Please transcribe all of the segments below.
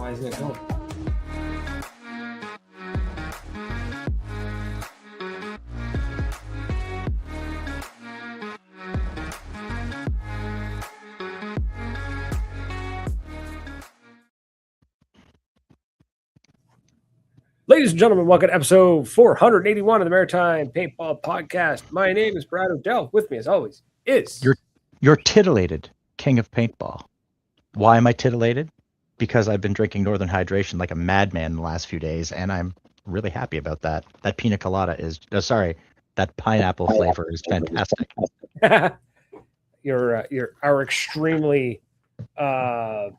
Why isn't it going? Ladies and gentlemen, welcome to episode 481 of the Maritime Paintball Podcast. My name is Brad O'Dell. With me, as always, is... You're titillated, king of paintball. Why am I titillated? Because I've been drinking Northern Hydration like a madman the last few days, and I'm really happy about that. That pina colada is... that pineapple flavor is fantastic. You're our extremely hydrated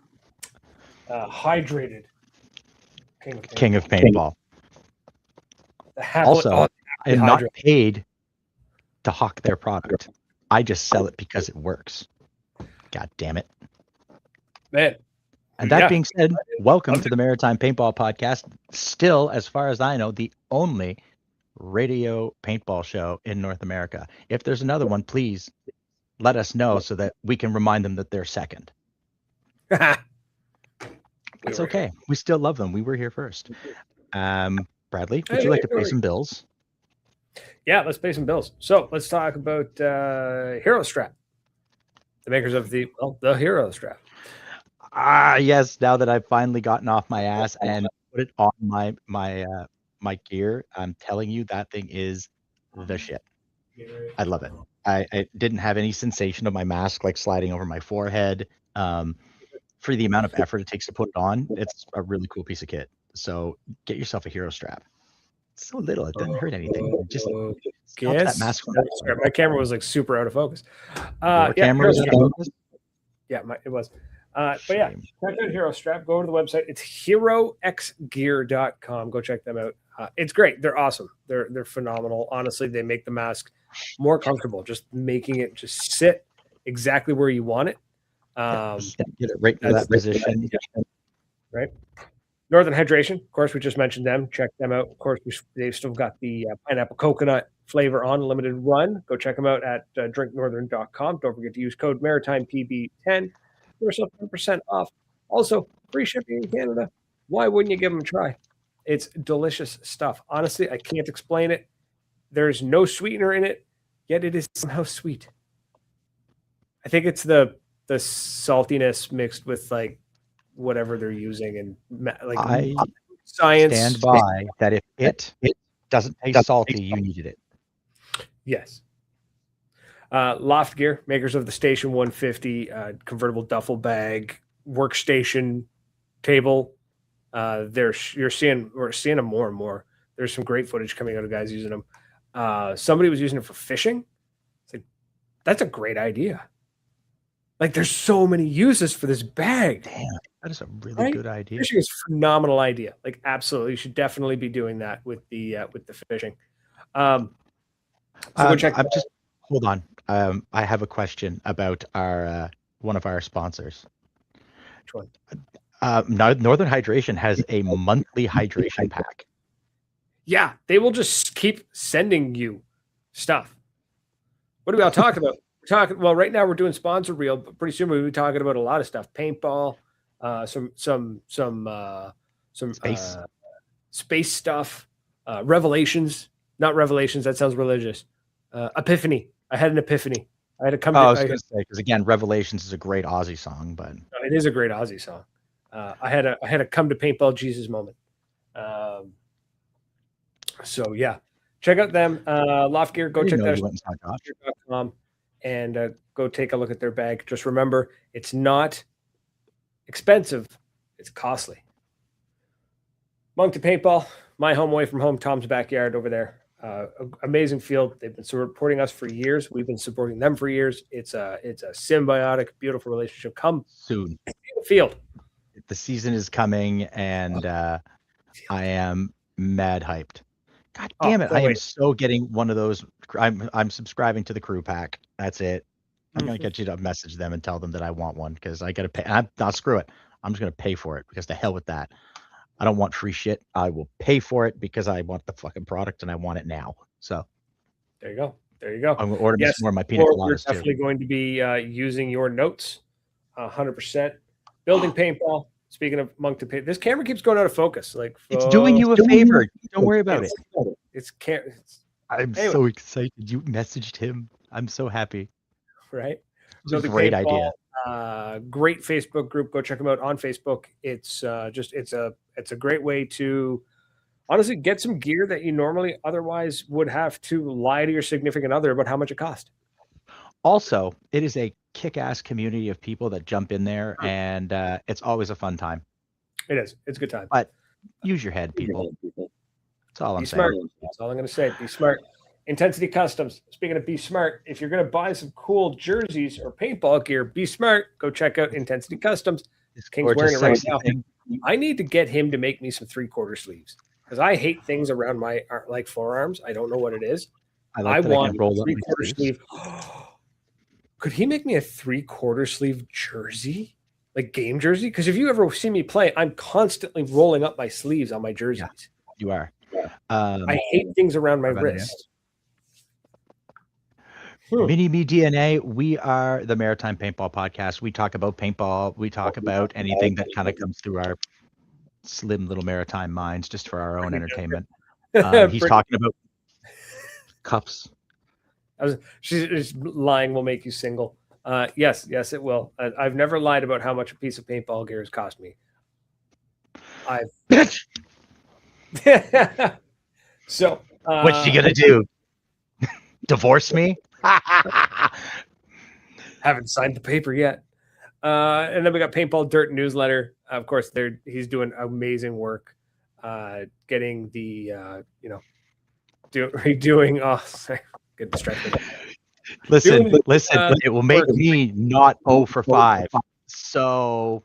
King of paintball. Also, I am not paid to hawk their product. I just sell it because it works. God damn it. Man. And that being said, welcome to the Maritime Paintball Podcast. Still, as far as I know, the only radio paintball show in North America. If there's another one, please let us know so that we can remind them that they're second. It's okay. We still love them. We were here first. Bradley, would you like to pay some bills? Yeah, let's pay some bills. So let's talk about Hero Strap, the makers of the Hero Strap. Yes. Now that I've finally gotten off my ass and put it on my gear, I'm telling you that thing is the shit. I love it. I didn't have any sensation of my mask like sliding over my forehead. For the amount of effort it takes to put it on, it's a really cool piece of kit. So get yourself a Hero Strap. It's so little, it doesn't hurt anything. It just helps that mask. My camera was like super out of focus. Camera was out of focus? Yeah, it was. But yeah, check out Hero Strap. Go over to the website. It's heroxgear.com. Go check them out. It's great. They're awesome. They're phenomenal. Honestly, they make the mask more comfortable. Just making it just sit exactly where you want it. Get it right into that position. Right. Northern Hydration, of course, we just mentioned them. Check them out. Of course, they've still got the pineapple coconut flavor on limited run. Go check them out at drinknorthern.com. Don't forget to use code MaritimePB10 for yourself 10% off. Also, free shipping in Canada. Why wouldn't you give them a try? It's delicious stuff. Honestly, I can't explain it. There's no sweetener in it, yet it is somehow sweet. I think it's the saltiness mixed with like whatever they're using, and like I science stand by that. If it doesn't taste salty, you needed it. Yes. Loft Gear, makers of the Station 150 convertible duffel bag, workstation, table. We're seeing them more and more. There's some great footage coming out of guys using them. Somebody was using it for fishing. It's like, that's a great idea. Like, there's so many uses for this bag. Damn, that is a really good idea. Fishing is a phenomenal idea. Like, absolutely, you should definitely be doing that with the fishing. Hold on. I have a question about our one of our sponsors. Which one? Northern Hydration has a monthly hydration pack. Yeah, they will just keep sending you stuff. What are we all talking about? Well, right now we're doing sponsor reel, but pretty soon we'll be talking about a lot of stuff. Paintball, some space stuff, Revelations, not Revelations. That sounds religious. Epiphany. I had an epiphany. I had to come. I was going to say, because again, Revelations is a great Aussie song, but it is a great Aussie song. I had a come to paintball Jesus moment. So yeah, check out them. Loft Gear. Go check that out. And go take a look at their bag. Just remember, it's not expensive. It's costly. Moncton Paintball, my home away from home, Tom's backyard over there. Amazing field. They've been supporting us for years. We've been supporting them for years. It's a symbiotic, beautiful relationship. Come soon. Field. The season is coming, and I am mad hyped. God damn it! I am so getting one of those. I'm subscribing to the crew pack. That's it. I'm gonna get you to message them and tell them that I want one, because I gotta pay. I'll screw it. I'm just gonna pay for it, because to hell with that. I don't want free shit. I will pay for it because I want the fucking product and I want it now. So there you go. I'm gonna order some more of my peanut coladas. We're definitely going to be using your notes, 100%. Building paintball, Speaking of Monk to Pay, this camera keeps going out of focus. Like It's doing you a favor. Don't worry about it. Anyway. I'm so excited. You messaged him. I'm so happy. Right? It's a great idea. Great Facebook group. Go check them out on Facebook. It's it's a great way to honestly get some gear that you normally otherwise would have to lie to your significant other about how much it cost. Also, it is a kick-ass community of people that jump in there, and it's always a fun time. It is. It's a good time. But use your head, people. That's all I'm saying. Be smart. That's all I'm going to say. Be smart. Intensity Customs. Speaking of be smart, if you're going to buy some cool jerseys or paintball gear, be smart. Go check out Intensity Customs. King's wearing it right now. I need to get him to make me some 3/4 sleeves because I hate things around my like forearms. I don't know what it is. I want a 3/4 sleeve. Could he make me a 3/4 sleeve jersey? Like game jersey? Because if you ever see me play, I'm constantly rolling up my sleeves on my jerseys. Yeah, you are. I hate things around my wrist. Mini Me DNA, we are the Maritime Paintball Podcast. We talk about paintball. We talk about anything that kind of comes through our slim little maritime minds just for our own entertainment. He's talking about cups. She's lying will make you single. Yes, it will. I've never lied about how much a piece of paintball gear has cost me. Bitch. So what's she gonna do? Divorce me? Haven't signed the paper yet. And then we got Paintball Dirt newsletter. Of course, he's doing amazing work, getting the redoing. Oh, sorry, get distracted. Listen. It will make me not 0 for 5. So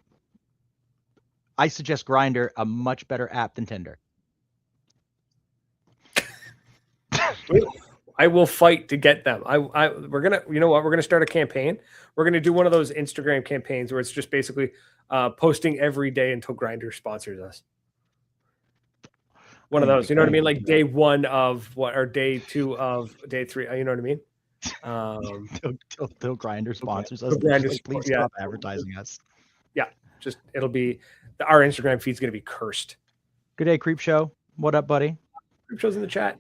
I suggest Grindr, a much better app than Tinder. I will fight to get them. We're gonna start a campaign. We're gonna do one of those Instagram campaigns where it's just basically posting every day until Grindr sponsors us. One of those, you know what I mean? Like day 1 of what, or day 2 of day 3. You know what I mean? Till Grindr sponsors us. Please stop advertising us. Yeah, just it'll be our Instagram feed's gonna be cursed. Good day, Creep Show. What up, buddy? Creep Show's in the chat.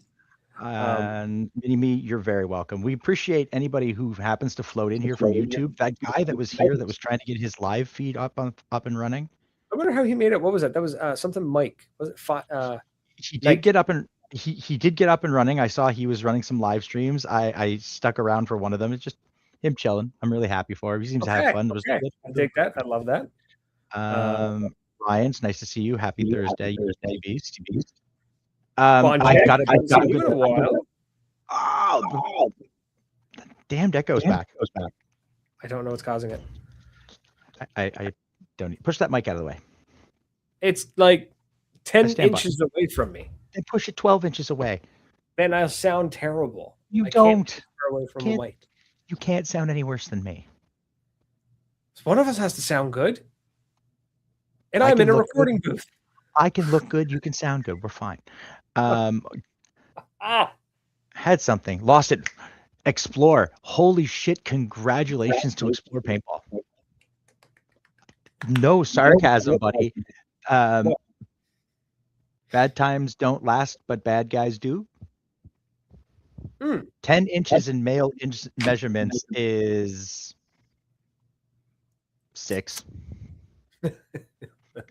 And Mini Me, you're very welcome. We appreciate anybody who happens to float in here from YouTube. That guy that was here that was trying to get his live feed up and running. I wonder how he made it. What was that? That was something Mike. Was it he did get up and he did get up and running. I saw he was running some live streams. I stuck around for one of them. It's just him chilling. I'm really happy for him. He seems to have fun. I take that. I love that. Ryan, it's nice to see you. Happy Thursday, Beast. I got it. Oh, damn, that goes back. I don't know what's causing it. I don't need, push that mic out of the way. It's like 10 inches away from me. And push it 12 inches away. Then I'll sound terrible. You don't. Away from the mic. You can't sound any worse than me. So one of us has to sound good. And I'm in a recording booth. I can look good. You can sound good. We're fine. Had something. Lost it. Explore. Holy shit. Congratulations to Explore Paintball. No sarcasm, buddy. Bad times don't last, but bad guys do. 10 inches in male measurements is 6.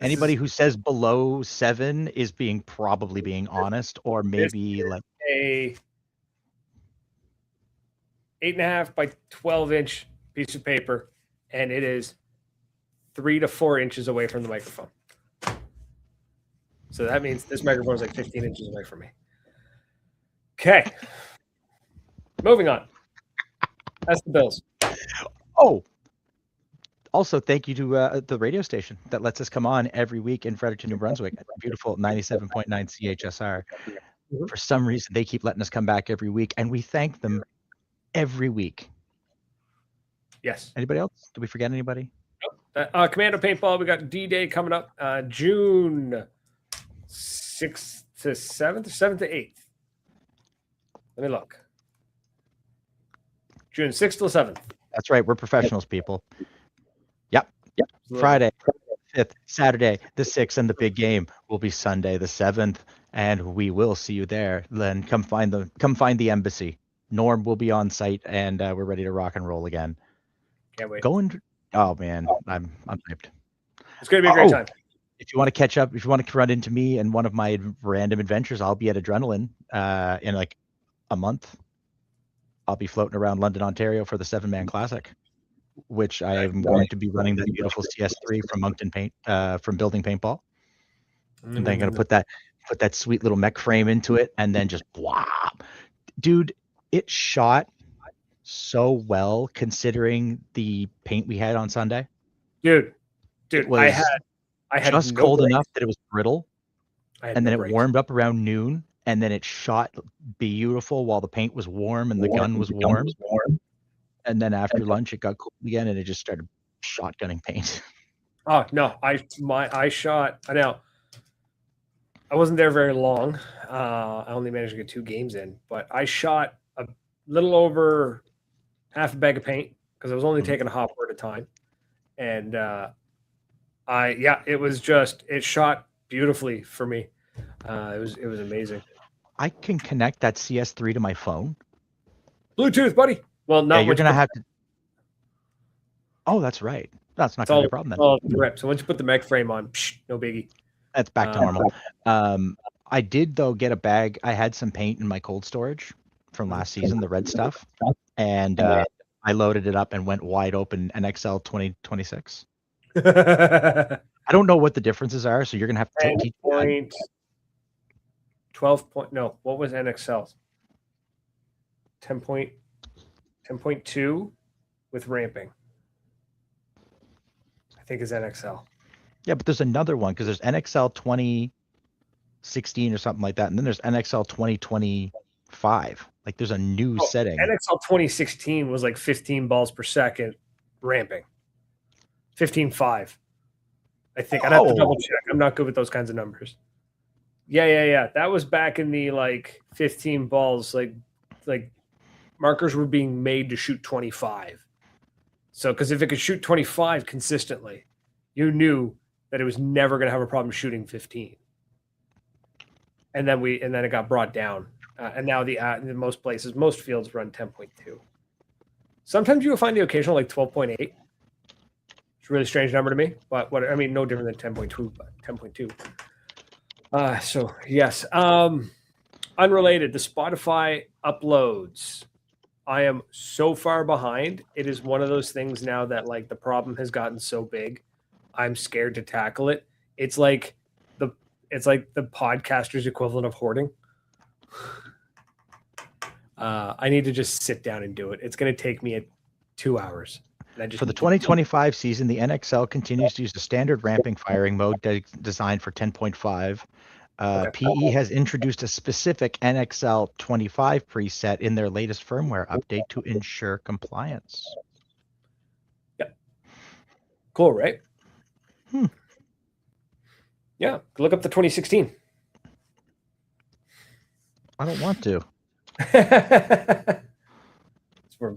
Anybody who says below 7 is probably being honest, or maybe like a 8.5 by 12-inch piece of paper, and it is 3 to 4 inches away from the microphone. So that means this microphone is like 15 inches away from me. Okay. Moving on. That's the bills. Oh. Also, thank you to the radio station that lets us come on every week in Fredericton, New Brunswick at beautiful 97.9 CHSR. For some reason, they keep letting us come back every week, and we thank them every week. Yes. Anybody else? Did we forget anybody? Nope. Commando Paintball, we got D-Day coming up June 6th to 7th, 7th to 8th. Let me look. June 6th to 7th. That's right. We're professionals, people. Yep. Friday, 5th, Saturday the 6th, and the big game will be Sunday the 7th, and we will see you there. Then come find the embassy. Norm will be on site, and we're ready to rock and roll again. Can't wait. Oh man, I'm hyped. It's gonna be a great time. If you want to catch up, if you want to run into me in one of my random adventures, I'll be at Adrenaline in like a month. I'll be floating around London, Ontario for the 7-man classic, which I am going to be running that beautiful CS3 from Moncton Paint, from Building Paintball. And then I'm gonna put that sweet little mech frame into it, and then just wow, dude, it shot so well considering the paint we had on Sunday. Dude, it was I had just no cold break. enough that it was brittle, and then it warmed up around noon, and then it shot beautiful while the paint was warm and the gun was warm. And then after lunch, it got cool again, and it just started shotgunning paint. Oh no, I shot. I know. I wasn't there very long. I only managed to get 2 games in, but I shot a little over half a bag of paint because I was only taking a hopper at a time, and it shot beautifully for me. It was amazing. I can connect that CS3 to my phone. Bluetooth, buddy. Well, not you're gonna have to. Oh, that's right. That's not gonna be a problem then. Oh, rip. So once you put the mech frame on, no biggie. That's back to normal. I did though get a bag. I had some paint in my cold storage from last season, the red stuff, and I loaded it up and went wide open NXL 2026. I don't know what the differences are, so you're gonna have to teach me. 12 point. No, what was NXL? 10.2 with ramping. I think is NXL. Yeah, but there's another one because there's NXL 2016 or something like that, and then there's NXL 2025. Like there's a new setting. NXL 2016 was like 15 balls per second ramping. 15.5. I think I'd have to double check. I'm not good with those kinds of numbers. Yeah. That was back in the like 15 balls. Like markers were being made to shoot 25. So because if it could shoot 25 consistently, you knew that it was never going to have a problem shooting 15. And then it got brought down. And now in most places, most fields run 10.2. Sometimes you will find the occasional like 12.8. It's a really strange number to me, but no different than 10.2, but 10.2. So yes. Unrelated, the Spotify uploads. I am so far behind. It is one of those things now that like the problem has gotten so big, I'm scared to tackle it. It's like the podcaster's equivalent of hoarding. I need to just sit down and do it. It's going to take me 2 hours. For the 2025 season, the NXL continues to use the standard ramping firing mode designed for 10.5. PE has introduced a specific NXL 25 preset in their latest firmware update to ensure compliance. Yep. Cool, right? Yeah. Look up the 2016. I don't want to. It's where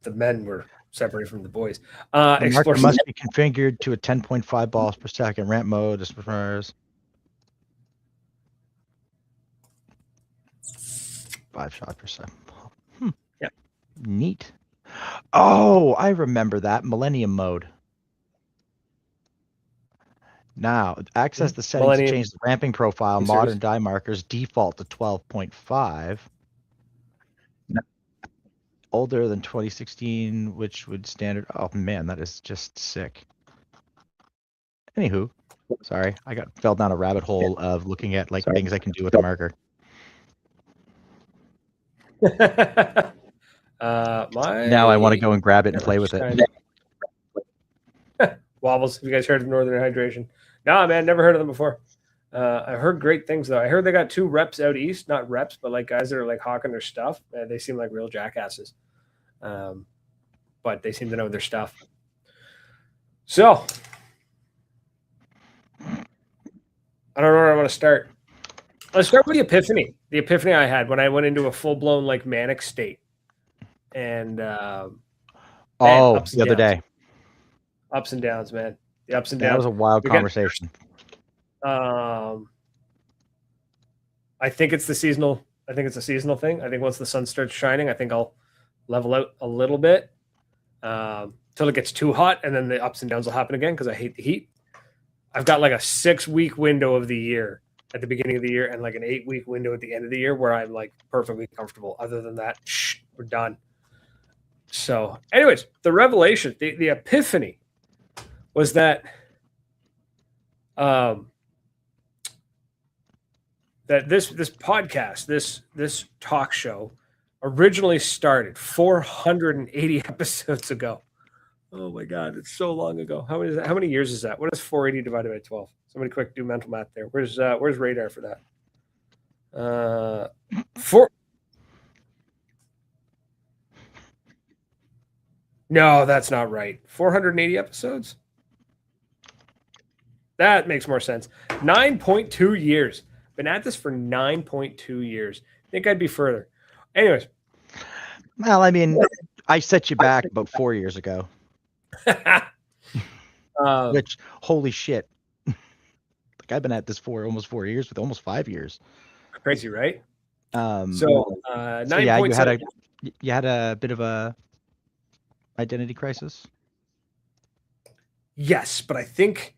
the men were separated from the boys. The marker must be configured to a 10.5 balls per second ramp mode. This prefers 5 shots per second. Yeah. Neat. Oh, I remember that Millennium mode. Now, access the settings to change the ramping profile, modern die markers, default to 12.5. Older than 2016, which would standard. Oh, man, that is just sick. Anywho, sorry, I fell down a rabbit hole of looking at like things I can do with the marker. Now I want to go and grab it and play with it. Wobbles. Have you guys heard of Northern Hydration? Nah, man, never heard of them before. I heard great things though. I heard they got 2 reps out east, not reps, but like guys that are like hawking their stuff. They seem like real jackasses, but they seem to know their stuff. So I don't know where I want to start. Let's start with the epiphany. The epiphany I had when I went into a full-blown like manic state, and the other day, ups and downs, man. the ups and Yeah, downs. that was a wild Again, conversation. I think it's the seasonal. I think it's a seasonal thing. I think once the sun starts shining, I think I'll level out a little bit till it gets too hot, and then the ups and downs will happen again because I hate the heat. I've got like a 6-week window of the year at the beginning of the year and like an 8-week window at the end of the year where I'm like perfectly comfortable. Other than that, we're done. So, anyways, the revelation, the epiphany was that that this podcast, this talk show originally started 480 episodes ago. Oh my God, it's so long ago. How many years is that? What is 480 divided by 12? Somebody quick do mental math there. Where's radar for that? No, that's not right. 480 episodes? That makes more sense. 9.2 years. Been at this for 9.2 years. Think I'd be further. Anyways. Well, I mean, I set you back about 4 years ago. Which, holy shit. Like, I've been at this for almost 4 years, with almost 5 years. Crazy, right? So yeah, you had a bit of a identity crisis. Yes, but I think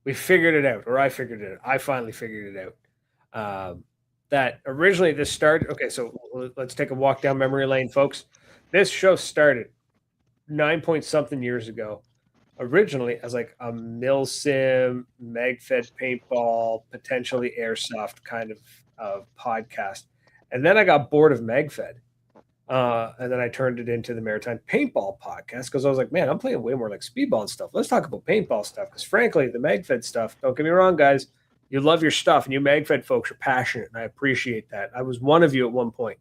we figured it out, or I figured it out. I finally figured it out. That originally this started. Okay, so let's take a walk down memory lane, folks. This show started 9-point-something years ago. Originally as like a milsim, mag-fed paintball, potentially airsoft kind of podcast, and then I got bored of mag-fed. And then I turned it into the Maritime Paintball podcast because I was like, man, I'm playing way more like speedball and stuff. Let's talk about paintball stuff because, frankly, the MagFed stuff, don't get me wrong, guys, you love your stuff and you MagFed folks are passionate, and I appreciate that. I was one of you at one point,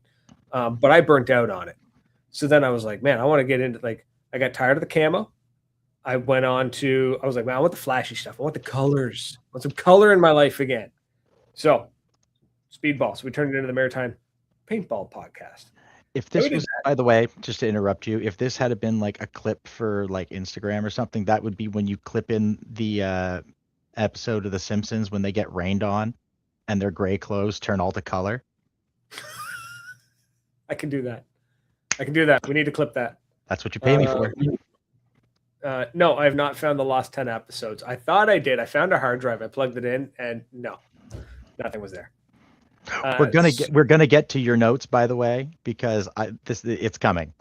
but I burnt out on it. So then I was like, man, I want to get into I got tired of the camo. I went on to, I was like, man, I want the flashy stuff. I want the colors. I want some color in my life again. So, speedball. So we turned it into the Maritime Paintball podcast. If this was, by the way, just to interrupt you, if this had been like a clip for like Instagram or something, that would be when you clip in the episode of The Simpsons when they get rained on and their gray clothes turn all to color. I can do that. We need to clip that. That's what you pay me for. No, I have not found the lost 10 episodes. I thought I did. I found a hard drive. I plugged it in, and no, nothing was there. We're gonna get to your notes, by the way, because it's coming.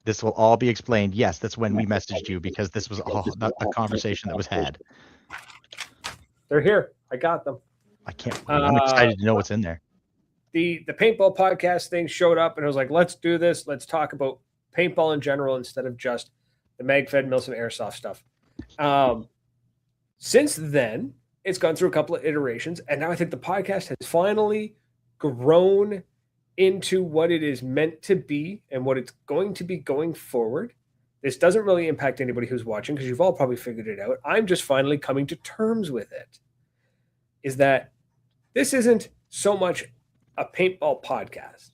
This will all be explained. Yes, that's when we messaged you, because this was all a conversation that was had. They're here. I got them. I'm excited to know what's in there. The paintball podcast thing showed up, and I was like, let's do this. Let's talk about paintball in general instead of just the MagFed, Milsim, airsoft stuff. Since then, it's gone through a couple of iterations, and now I think the podcast has finally grown into what it is meant to be and what it's going to be going forward. This doesn't really impact anybody who's watching because you've all probably figured it out. I'm just finally coming to terms with it. Is that this isn't so much a paintball podcast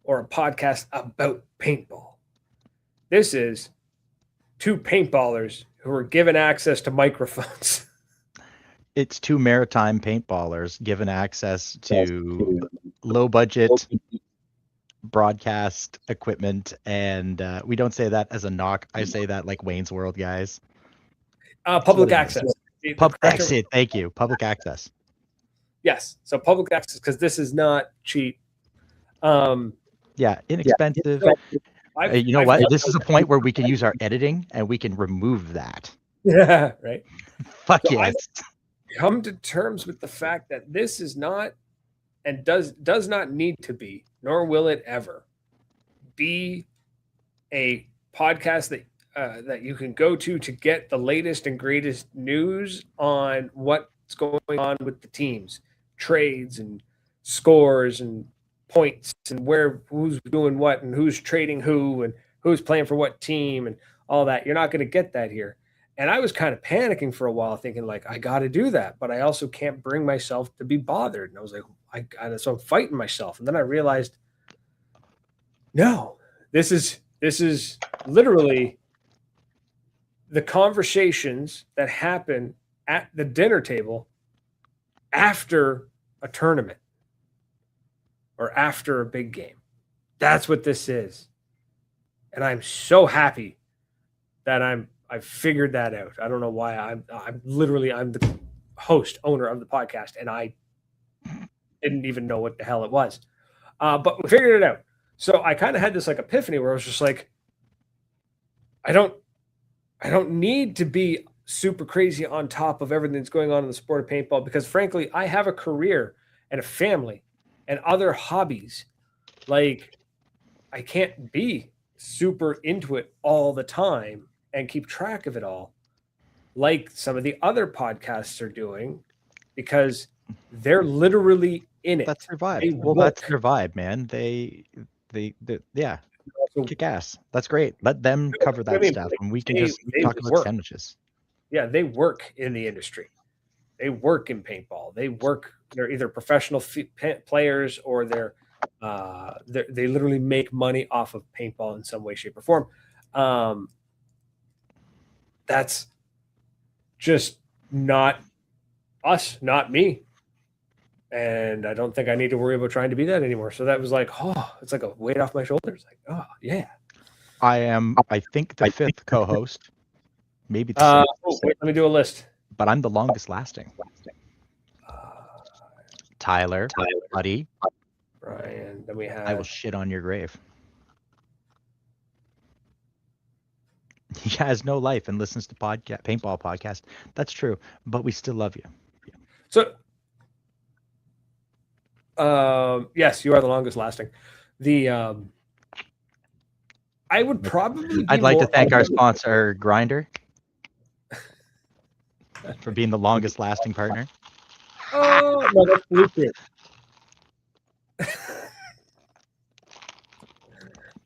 or a podcast about paintball. This is two paintballers who are given access to microphones. It's two maritime paintballers given access to low budget broadcast equipment, and we don't say that as a knock. I say that like Wayne's World, guys. Public access. Exit. Thank you. Public access. Yes. So public access, because this is not cheap. Yeah, inexpensive. You know what? This is a point where we can use our editing and we can remove that. Yeah, right. Fuck yes. I've come to terms with the fact that this is not, and does not need to be, nor will it ever be, a podcast that you can go to get the latest and greatest news on what's going on with the teams, trades and scores and points and who's doing what and who's trading who and who's playing for what team and all that. You're not going to get that here. And I was kind of panicking for a while, thinking like, I got to do that, but I also can't bring myself to be bothered. And I was like, so I'm fighting myself. And then I realized, no, this is literally the conversations that happen at the dinner table after a tournament or after a big game. That's what this is. And I'm so happy that I've figured that out. I don't know why. I'm the host, owner of the podcast, and I didn't even know what the hell it was. But we figured it out. So I kind of had this like epiphany where I was just like, I don't need to be super crazy on top of everything that's going on in the sport of paintball, because frankly, I have a career and a family and other hobbies. Like, I can't be super into it all the time and keep track of it all like some of the other podcasts are doing, because they're literally in it. That's their vibe. Well, that's their vibe, man. They yeah, Also, kick ass. That's great. Let them cover that stuff, and we can just talk about sandwiches. Yeah, they work in the industry. They work in paintball. They're either professional players or they literally make money off of paintball in some way, shape, or form. That's just not us, not me. And I don't think I need to worry about trying to be that anymore. So that was like, oh, it's like a weight off my shoulders. Like, oh, yeah. I am, I think, the fifth co-host. Maybe the sixth. Wait, let me do a list. But I'm the longest lasting. Tyler, Buddy, Brian. Then we have. I will shit on your grave. He has no life and listens to paintball podcast. That's true, but we still love you. So, yes, you are the longest lasting. I would probably. I'd like to thank our sponsor, Grindr, for being the longest lasting partner. Oh no, that's Bluetooth.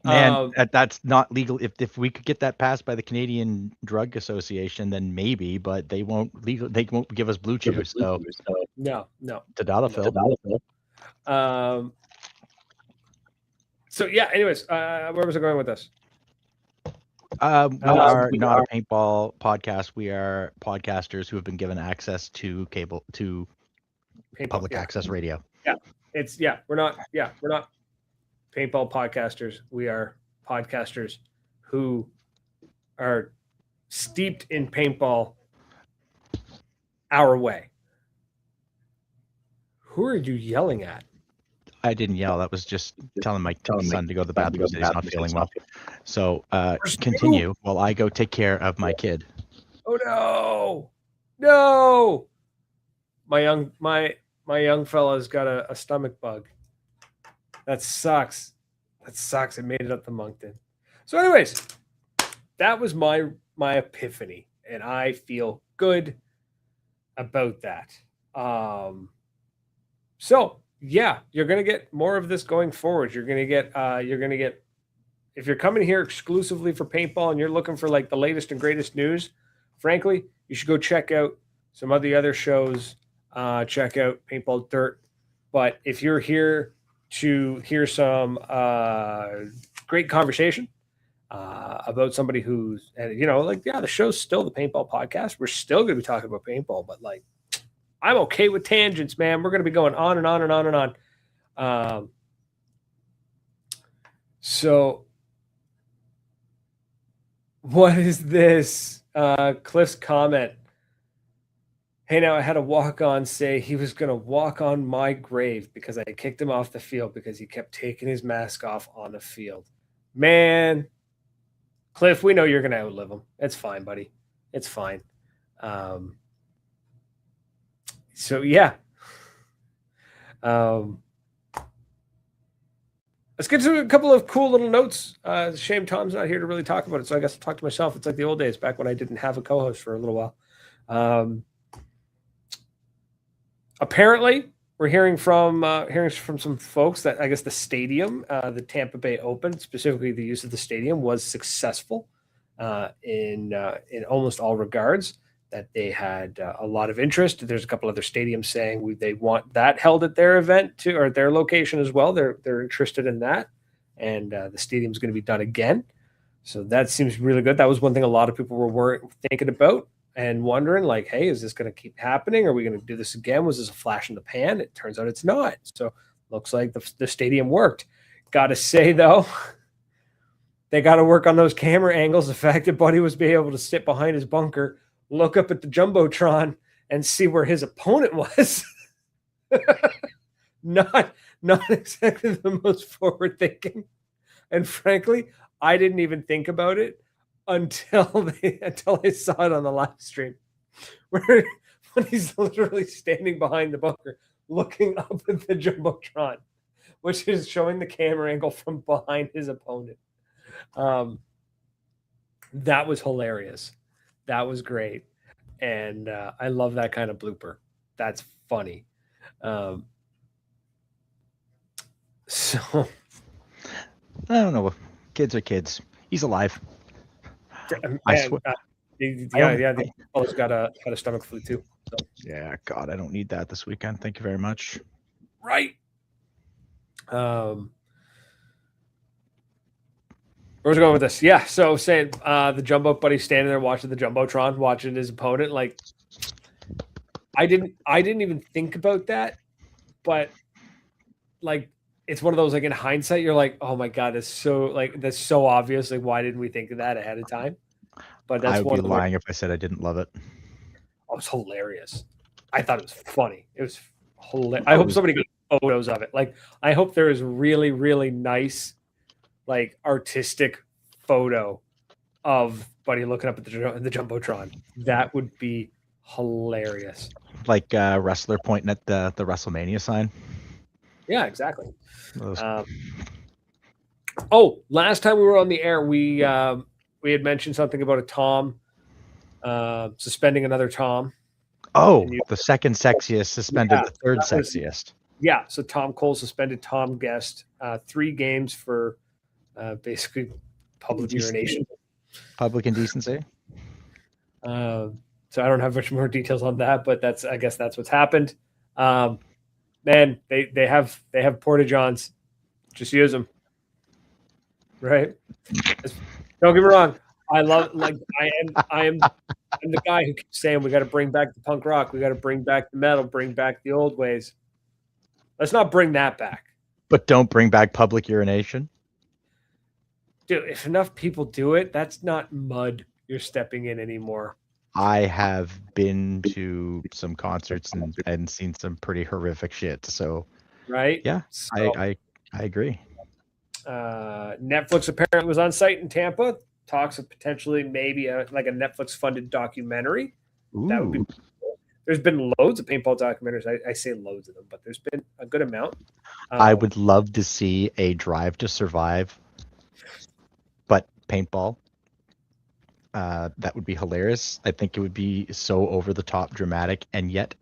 Man, that's not legal. If we could get that passed by the Canadian Drug Association, then maybe, but they won't give us blue chew. So no. Tadalafil. So yeah. Anyways, where was I going with this? We are not a paintball podcast. We are podcasters who have been given access to cable to paintball, public access radio. Yeah, we're not paintball podcasters. We are podcasters who are steeped in paintball our way. Who are you yelling at? I didn't yell. That was just telling my son to go to the bathroom because he's not feeling well. So continue while I go take care of my kid. Oh no! My young fella's got a stomach bug. That sucks. It made it up to Moncton. So, anyways, that was my epiphany, and I feel good about that. So yeah, you're gonna get more of this going forward. You're gonna get if you're coming here exclusively for paintball and you're looking for like the latest and greatest news, frankly, you should go check out some of the other shows. Check out Paintball Dirt. But if you're here to hear some great conversation about somebody who's, and the show's still the Paintball Podcast. We're still going to be talking about paintball, but like, I'm okay with tangents, man. We're going to be going on and on and on and on. So what is this? Cliff's comment. Hey, now I had a walk-on say he was going to walk on my grave because I kicked him off the field because he kept taking his mask off on the field. Man, Cliff, we know you're going to outlive him. It's fine, buddy. It's fine. So, yeah. Let's get to a couple of cool little notes. It's a shame Tom's not here to really talk about it, so I guess I'll talk to myself. It's like the old days back when I didn't have a co-host for a little while. Apparently, we're hearing from some folks that I guess the stadium, the Tampa Bay Open, specifically the use of the stadium, was successful in almost all regards. That they had a lot of interest. There's a couple other stadiums saying they want that held at their event too, or at their location as well. They're interested in that, and the stadium's going to be done again. So that seems really good. That was one thing a lot of people were thinking about and wondering, like, hey, is this going to keep happening? Are we going to do this again? Was this a flash in the pan? It turns out it's not. So looks like the stadium worked. Got to say, though, they got to work on those camera angles. The fact that Buddy was being able to sit behind his bunker, look up at the Jumbotron, and see where his opponent was. not exactly the most forward thinking. And frankly, I didn't even think about it until I saw it on the live stream, where when he's literally standing behind the bunker, looking up at the Jumbotron, which is showing the camera angle from behind his opponent. That was hilarious. That was great. And I love that kind of blooper. That's funny. So I don't know. Kids are kids. He's alive. man, I swear. the fella's got a stomach flu too. So. Yeah, God, I don't need that this weekend. Thank you very much. Right. Where's we going with this? Yeah, so saying the Jumbo Buddy standing there watching the Jumbotron, watching his opponent. Like, I didn't even think about that, but like, it's one of those, like, in hindsight, you're like, oh my God, that's so obvious. Like, why didn't we think of that ahead of time? But that's I would be lying if I said I didn't love it. Oh, it was hilarious. I thought it was funny. It was hilarious. I hope somebody got photos of it. Like, I hope there is really, really nice, like, artistic photo of Buddy looking up at the Jumbotron. That would be hilarious. Like a wrestler pointing at the WrestleMania sign. Yeah, exactly. Last time we were on the air, we had mentioned something about a Tom suspending another Tom. Oh, the second sexiest suspended the third sexiest. Yeah, so Tom Cole suspended Tom Guest 3 games for basically public urination. Public indecency. So I don't have much more details on that, but I guess that's what's happened. Man, they have porta-johns. Just use them. Right? Don't get me wrong. I love, like, I'm the guy who keeps saying we got to bring back the punk rock, we got to bring back the metal, bring back the old ways. Let's not bring that back. But don't bring back public urination. Dude, if enough people do it, that's not mud you're stepping in anymore. I have been to some concerts and seen some pretty horrific shit. So, right? Yeah, so, I agree. Netflix apparently was on site in Tampa. Talks of potentially maybe a Netflix-funded documentary. Ooh. That would be cool. There's been loads of paintball documentaries. I say loads of them, but there's been a good amount. I would love to see a Drive to Survive, but paintball. That would be hilarious. I think it would be so over the top dramatic, and yet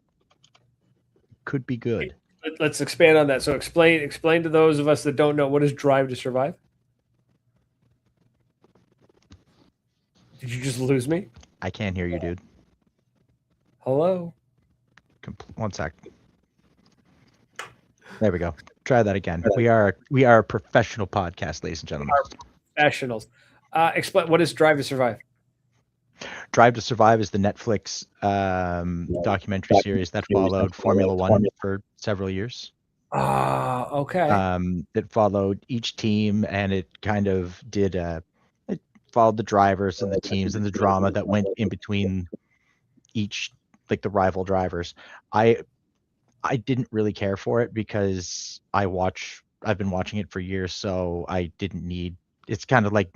could be good. Let's expand on that. So explain to those of us that don't know, what is Drive to Survive? Did you just lose me? I can't hear you, dude. Hello? 1 sec. There we go. Try that again. We are a professional podcast, ladies and gentlemen. Professionals. Explain, what is Drive to Survive? Drive to Survive is the Netflix documentary series that followed Formula One for several years. Okay. It followed each team, and it kind of did it followed the drivers and the teams and the drama that went in between each, like, the rival drivers. I didn't really care for it because I've been watching it for years, so I didn't need. It's kind of like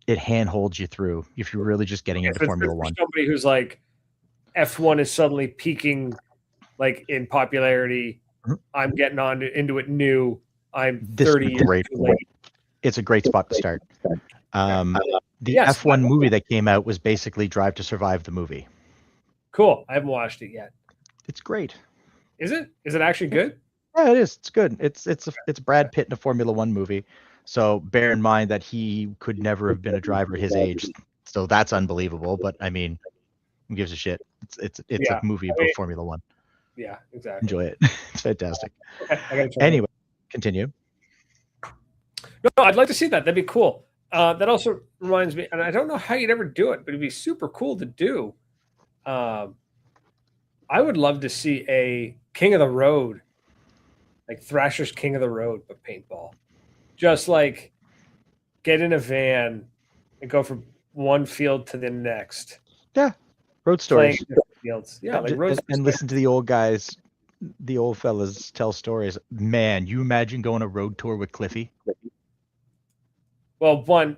it handholds you through if you're really just getting into Formula One. Somebody who's like, F1 is suddenly peaking, like, in popularity. Mm-hmm. I'm getting into it new. I'm 30 years too late. It's a great spot to start. The F1 movie that came out was basically Drive to Survive the movie. Cool. I haven't watched it yet. It's great. Is it? Is it actually good? Yeah, it is. It's good. It's Brad Pitt in a Formula One movie. So bear in mind that he could never have been a driver his age. So that's unbelievable. But I mean, who gives a shit? It's a movie about Formula One. Yeah, exactly. Enjoy it. It's fantastic. Okay, anyway, continue. No, I'd like to see that. That'd be cool. That also reminds me, and I don't know how you'd ever do it, but it'd be super cool to do. I would love to see a King of the Road, like Thrasher's King of the Road, but paintball. Just like get in a van and go from one field to the next. Yeah, road Playing stories. different fields. Yeah, like road and listen to the old guys, the old fellas tell stories. Man, you imagine going a road tour with Cliffy? Well, one.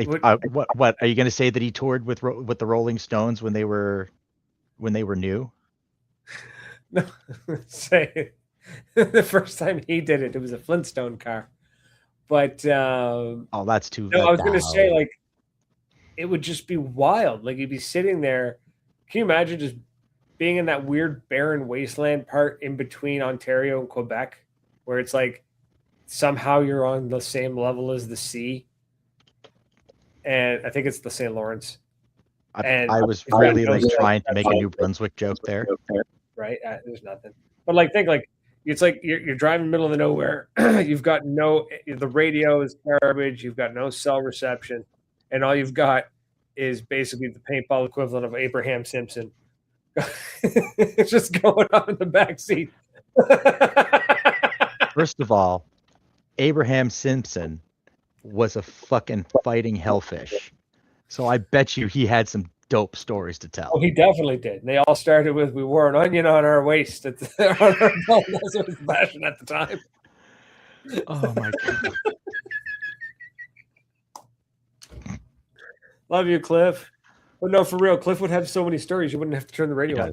What are you going to say that he toured with the Rolling Stones when they were new? No, say the first time he did it, it was a Flintstone car. But Oh, that's too. no, I was going to say like it would just be wild. Like you'd be sitting there. Can you imagine just being in that weird barren wasteland part in between Ontario and Quebec, where it's like somehow you're on the same level as the sea, and I think it's the St. Lawrence. And I was really like trying to make a New Brunswick joke there. Right? There's nothing. But like, think like it's like you're driving in the middle of the nowhere. You've got the radio is garbage. You've got no cell reception, and all you've got is basically the paintball equivalent of Abraham Simpson. It's just going on in the back seat. First of all, Abraham Simpson was a fucking fighting hellfish. So I bet you he had some dope stories to tell. Oh, he definitely did. And they all started with we wore an onion on our waist on our belt. That's what was fashion at the time. Oh my god. Love you, Cliff. But no, for real, Cliff would have so many stories you wouldn't have to turn the radio on.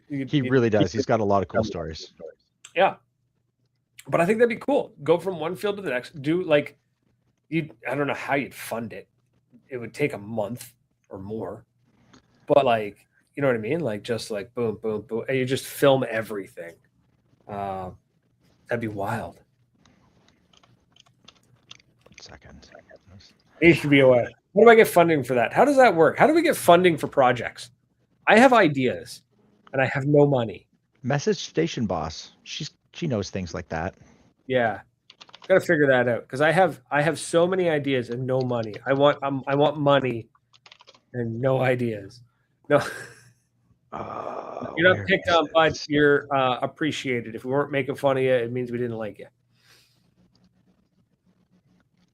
He really does. He's got a lot of cool stories. Yeah. But I think that'd be cool. Go from one field to the next. Do like I don't know how you'd fund it. It would take a month or more. But like, you know what I mean? Like just like boom, boom, boom. And you just film everything. That'd be wild. 1 second. HBOA. How do I get funding for that? How does that work? How do we get funding for projects? I have ideas and I have no money. Message station boss. She knows things like that. Yeah. Got to figure that out because I have so many ideas and no money. I want money and no ideas. No. You're not picked on, but you're appreciated. If we weren't making fun of you, it means we didn't like you.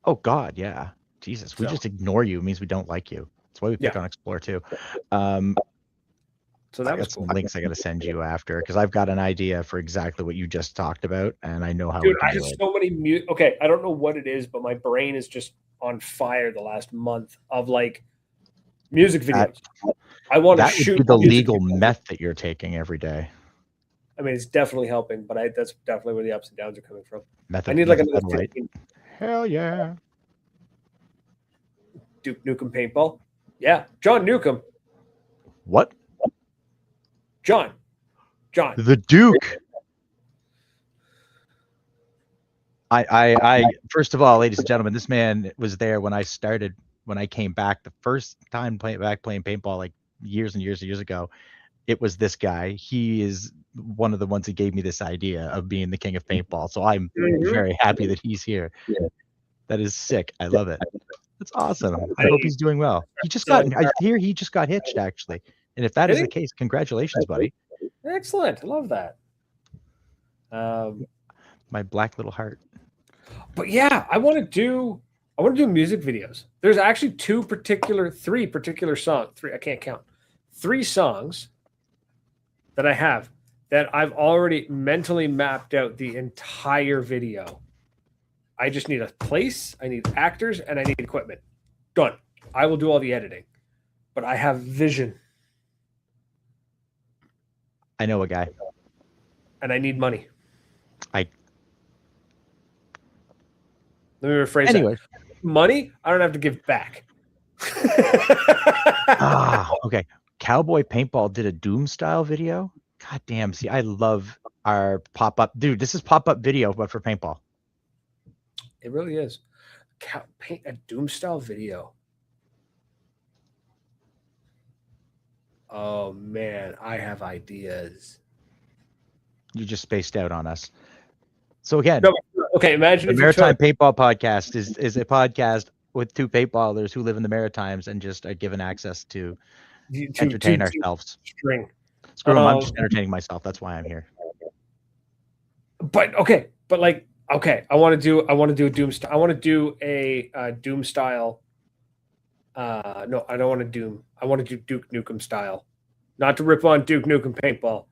Oh God, yeah. Jesus, we just ignore you. It means we don't like you. That's why we pick on Explore too. So that I got some links I got to send you after because I've got an idea for exactly what you just talked about, and I know how. Dude, I have so many. Okay, I don't know what it is, but my brain is just on fire the last month of like music videos. I want to shoot the legal meth that you're taking every day. I mean, it's definitely helping, but that's definitely where the ups and downs are coming from. Method, I need like another 15. Hell yeah. Duke Nukem paintball. Yeah, John Newcomb. What? John. The Duke. I first of all, ladies and gentlemen, this man was there when I came back the first time playing paintball like years and years and years ago. It was this guy. He is one of the ones that gave me this idea of being the king of paintball. So I'm very happy that he's here. Yeah. That is sick. I love it. That's awesome. I hope he's doing well. I hear he just got hitched actually. And if that is the case, congratulations, buddy. Excellent. I love that. My black little heart. But yeah, I want to do music videos. There's actually three particular songs. I can't count. 3 songs that I have that I've already mentally mapped out the entire video. I just need a place, I need actors, and I need equipment. Done. I will do all the editing. But I have vision. I know a guy. And I need money. Let me rephrase that. Money, I don't have to give back. Okay. Cowboy Paintball did a Doom style video. God damn. See, I love our pop-up. Dude, this is pop-up video, but for paintball. It really is. Paint a Doom style video. Oh man, I have ideas. You just spaced out on us. So again, Okay, imagine The if you Maritime took Paintball Podcast is a podcast with two paintballers who live in the Maritimes and just are given access to entertain ourselves. string. Screw them, I'm just entertaining myself. That's why I'm here. But okay, but like okay, I want to do a Doom. I want to do a Doom style. No, I don't want to Doom. I want to do Duke Nukem style. Not to rip on Duke Nukem Paintball,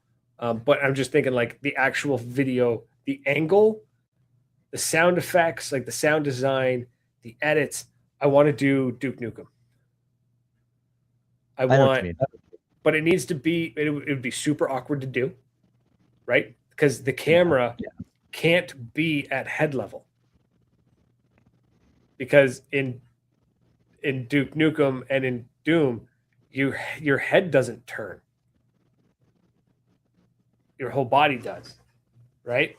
but I'm just thinking like the actual video, the angle, the sound effects, like the sound design, the edits. I want to do Duke Nukem. I know what you want, mean. but it needs to be. It would be super awkward to do, right? Because the camera can't be at head level. Because in Duke Nukem and in Doom, your head doesn't turn. Your whole body does, right?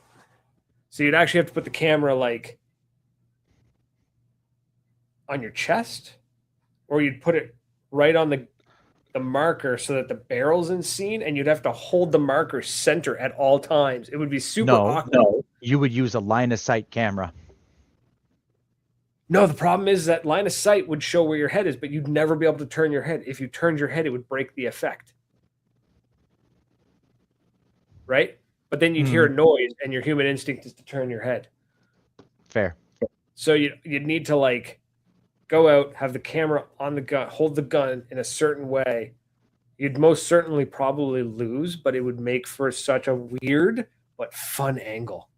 So you'd actually have to put the camera like on your chest, or you'd put it right on the marker so that the barrel's in scene, and you'd have to hold the marker center at all times. It would be super awkward. No, you would use a line of sight camera. No, the problem is that line of sight would show where your head is, but you'd never be able to turn your head. If you turned your head, it would break the effect. Right? But then you'd hear a noise, and your human instinct is to turn your head. Fair. So you'd need to like go out, have the camera on the gun, hold the gun in a certain way. You'd most certainly probably lose, but it would make for such a weird but fun angle.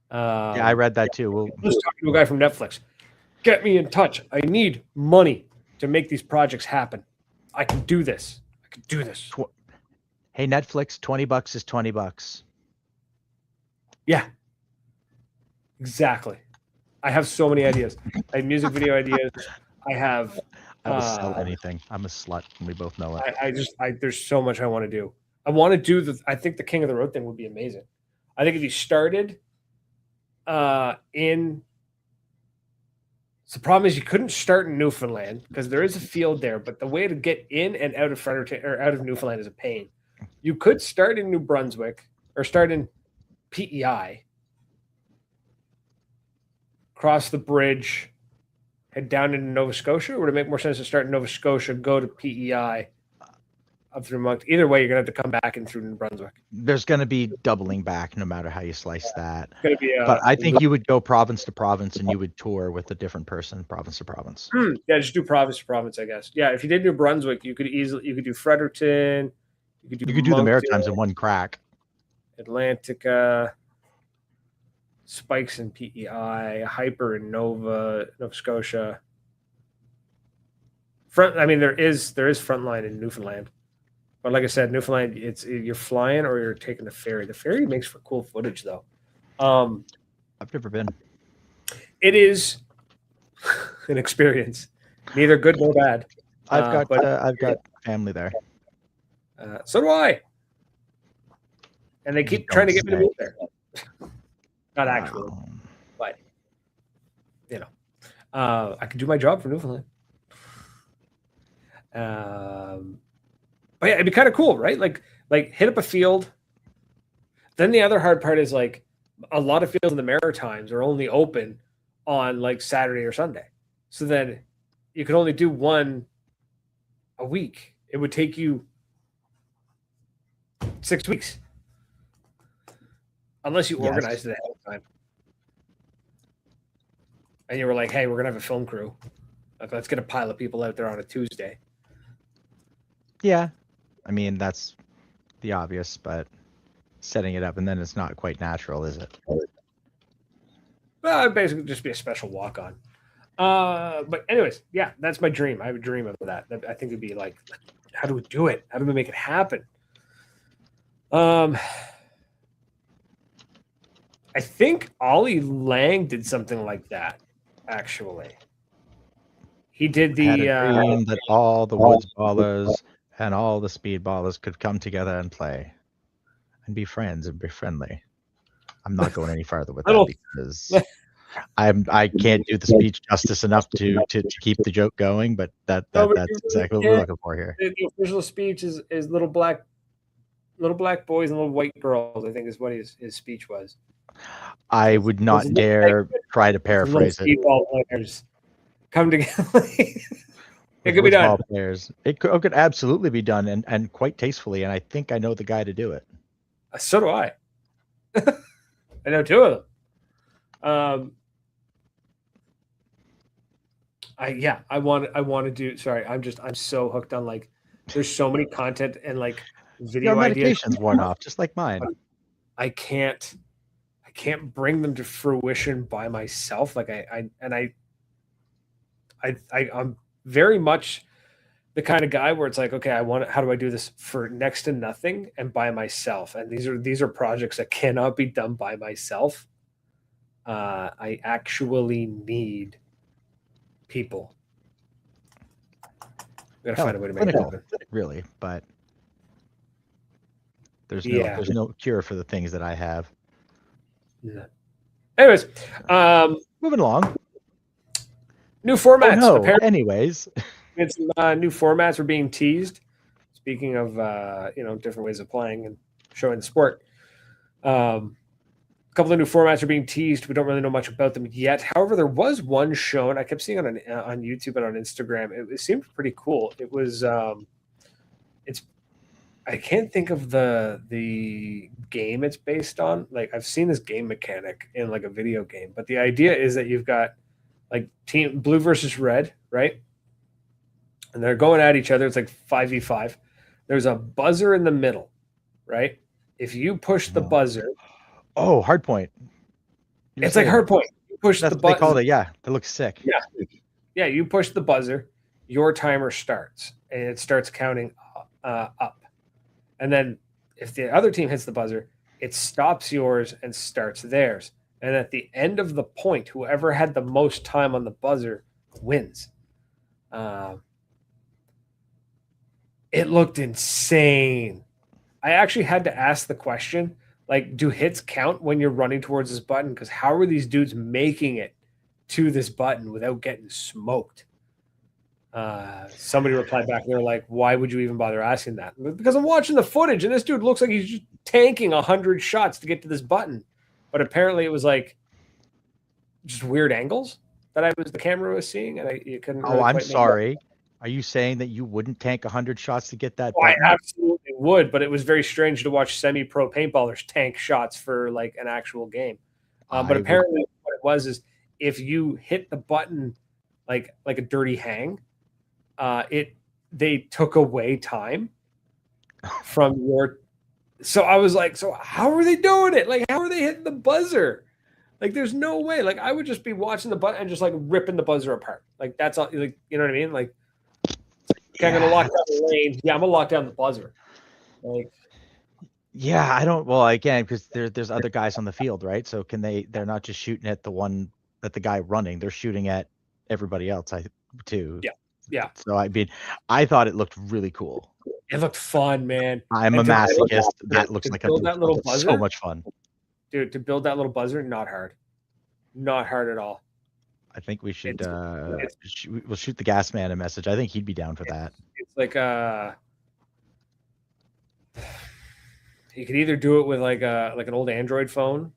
Yeah, I read that too. I was talking to a guy from Netflix. Get me in touch. I need money to make these projects happen. I can do this. I can do this. Hey, Netflix, $20 is $20. Yeah. Exactly. I have so many ideas. I have music video ideas. I have. I will sell anything. I'm a slut, and we both know it. There's so much I want to do. I want to do I think the King of the Road thing would be amazing. I think if you started in. So the problem is you couldn't start in Newfoundland because there is a field there, but the way to get in and out of Fredericton or out of Newfoundland is a pain. You could start in New Brunswick or start in PEI, cross the bridge, head down into Nova Scotia, or would it make more sense to start in Nova Scotia, go to PEI, up through Moncton? Either way, you're going to have to come back in through New Brunswick. There's going to be doubling back no matter how you slice that. It's going to be but I think you would go province to province and you would tour with a different person, province to province. Yeah, just do province to province, I guess. Yeah, if you did New Brunswick, you could do Fredericton. You could do the Maritimes in one crack. Atlantica, Spikes in PEI, Hyper in Nova Scotia. There is Frontline in Newfoundland, but like I said, Newfoundland, it's you're flying or you're taking the ferry. The ferry makes for cool footage, though. I've never been. It is an experience, neither good nor bad. I've got family there. So do I, and they keep trying to get me to move there. Not actually, but I can do my job for Newfoundland. But yeah, it'd be kind of cool, right? Like hit up a field. Then the other hard part is like a lot of fields in the Maritimes are only open on like Saturday or Sunday. So then you can only do one a week. It would take you 6 weeks. Unless you organized it ahead of time. And you were like, hey, we're going to have a film crew. Let's get a pile of people out there on a Tuesday. Yeah. I mean, that's the obvious, but setting it up and then it's not quite natural, is it? Well, it'd basically just be a special walk-on. But anyways, yeah, that's my dream. I have a dream of that. I think it'd be like, how do we do it? How do we make it happen? I think Ollie Lang did something like that, actually. He did the dream that all the woods ballers and all the speed ballers could come together and play and be friends and be friendly. I'm not going any farther with that because I can't do the speech justice enough to keep the joke going, but that's exactly what we're looking for here. The official speech is little black little black boys and little white girls, I think is what his speech was. I So would those not little dare try to some little paraphrase it. speedball players come together. It could be With done. ball players, it could absolutely be done, and quite tastefully. And I think I know the guy to do it. So do I. I know two of them. I want to do. Sorry, I'm so hooked on like. There's so many content and like Your video ideas. medication's worn off, just like mine. I can't bring them to fruition by myself. Like I'm very much the kind of guy where it's like, okay, how do I do this for next to nothing and by myself? And these are projects that cannot be done by myself. I actually need people. We gotta find a way to make it happen. Really, but there's Yeah. no cure for the things that I have. Yeah. Anyways, Moving along. New formats. Oh, no. Apparently, Anyways, it's new formats are being teased. Speaking of different ways of playing and showing the sport, a couple of new formats are being teased. We don't really know much about them yet. However, there was one shown. I kept seeing on YouTube and on Instagram. It seemed pretty cool. It was I can't think of the game it's based on. Like I've seen this game mechanic in like a video game, but the idea is that you've got like team blue versus red, right? And they're going at each other. It's like 5v5. There's a buzzer in the middle, right? If you push the buzzer, hard point. It's like hard point. You push That's the what they call button. it. Yeah, that looks sick. Yeah. You push the buzzer. Your timer starts, and it starts counting up. And then if the other team hits the buzzer, it stops yours and starts theirs. And at the end of the point, whoever had the most time on the buzzer wins. It looked insane. I actually had to ask the question, like, do hits count when you're running towards this button? Because how are these dudes making it to this button without getting smoked? Somebody replied back, and they were like, why would you even bother asking that? Because I'm watching the footage, and this dude looks like he's just tanking 100 shots to get to this button. But apparently it was like just weird angles that the camera was seeing, and you couldn't really I'm quite sorry. Are you saying that you wouldn't tank 100 shots to get that I button? absolutely would, but it was very strange to watch semi-pro paintballers tank shots for like an actual game. But apparently what it was is if you hit the button like a dirty hang, they took away time from your. So I was like, so how are they doing it? Like, how are they hitting the buzzer? Like, there's no way. Like, I would just be watching the button and just like ripping the buzzer apart. Like, that's all. Like, you know what I mean? Like, okay, I'm gonna lock down the lane. Yeah, I'm gonna lock down the buzzer. Like, yeah, I don't. Well, again, because there's other guys on the field, right? So they're not just shooting at the guy running. They're shooting at everybody else. Too. Yeah. So I thought it looked really cool. It looked fun, man. I'm a masochist. That looks like that little buzzer. So much fun, dude. To build that little buzzer, not hard at all. I think we should we'll shoot the gas man a message. I think he'd be down for that. It's like you could either do it with like an old Android phone,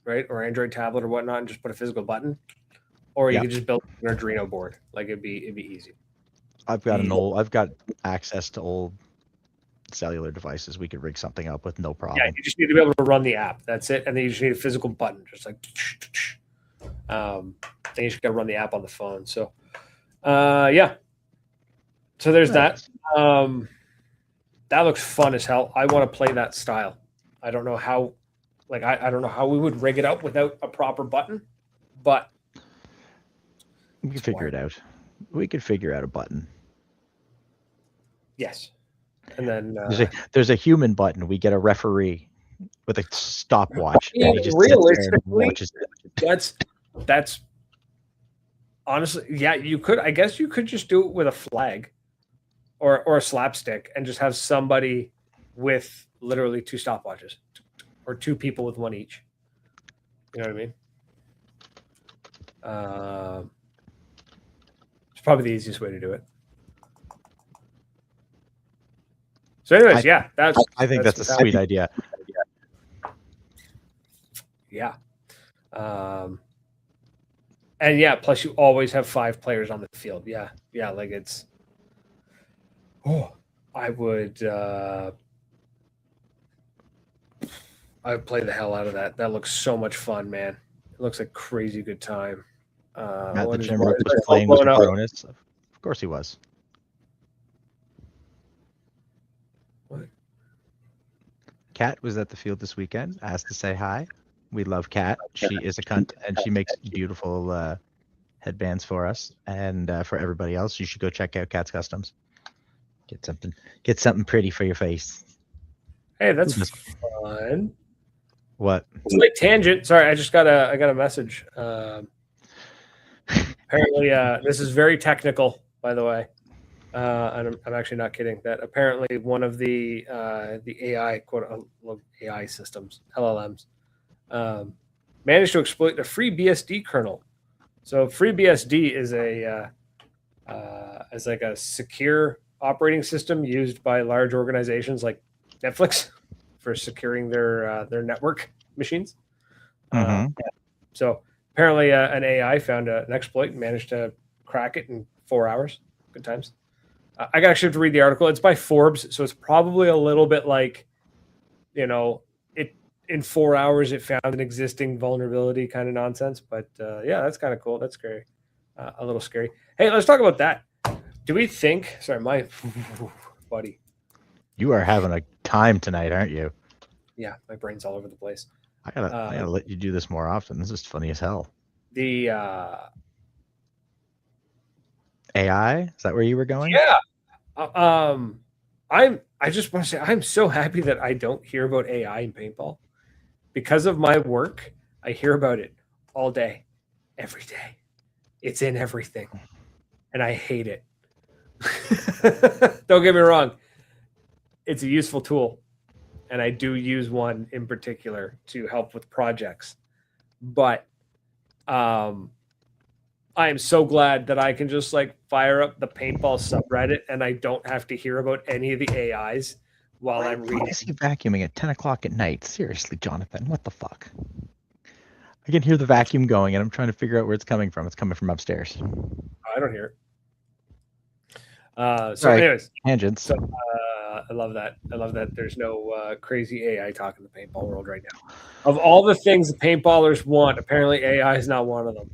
right, or Android tablet or whatnot, and just put a physical button, or you could just build an Arduino board. Like it'd be easy. I've got access to old cellular devices. We could rig something up with no problem. Yeah, you just need to be able to run the app. That's it, and then you just need a physical button, just like. Then you just got to run the app on the phone. So, yeah. So there's that. That looks fun as hell. I want to play that style. I don't know how. Like I don't know how we would rig it up without a proper button, but we can figure it out. We could figure out a button. Yes, and then there's a human button. We get a referee with a stopwatch. Yeah, and he just realistically, that's honestly, yeah. You could, I guess, you could just do it with a flag, or a slapstick, and just have somebody with literally two stopwatches, or two people with one each. You know what I mean? It's probably the easiest way to do it. So, anyways, yeah, I think that's a sweet idea. Yeah. And yeah, plus you always have 5 players on the field. Yeah. Yeah. Like it's, I would play the hell out of that. That looks so much fun, man. It looks like crazy good time. Matt the What is Gym more? Rat was playing with Cronus. Of course he was. What? Kat was at the field this weekend, asked to say hi. We love Kat. She is a cunt, and she makes beautiful headbands for us and for everybody else. You should go check out Kat's Customs. Get something pretty for your face. Hey, that's fun. What? Slight tangent. Sorry, I got a message. Apparently, this is very technical, by the way. And I'm actually not kidding. That apparently one of the AI AI systems, LLMs, managed to exploit the FreeBSD kernel. So FreeBSD is is like a secure operating system used by large organizations like Netflix for securing their network machines. So apparently, an AI found an exploit and managed to crack it in 4 hours. Good times. I actually have to read the article. It's by Forbes, so it's probably a little bit like, it in 4 hours it found an existing vulnerability kind of nonsense. But yeah, that's kind of cool. That's scary, a little scary. Hey, let's talk about that. Do we think? Sorry, my buddy. You are having a time tonight, aren't you? Yeah, my brain's all over the place. I gotta let you do this more often. This is funny as hell. The AI? Is that where you were going? Yeah. I just want to say I'm so happy that I don't hear about AI in paintball. Because of my work, I hear about it all day, every day. It's in everything. And I hate it. Don't get me wrong. It's a useful tool. And I do use one in particular to help with projects. But I am so glad that I can just like fire up the paintball subreddit and I don't have to hear about any of the AIs while I'm reading. Why is he vacuuming at 10 o'clock at night? Seriously, Jonathan, what the fuck? I can hear the vacuum going and I'm trying to figure out where it's coming from. It's coming from upstairs. I don't hear it. Anyways, tangents. So, I love that. I love that there's no crazy AI talk in the paintball world right now. Of all the things the paintballers want, apparently AI is not one of them.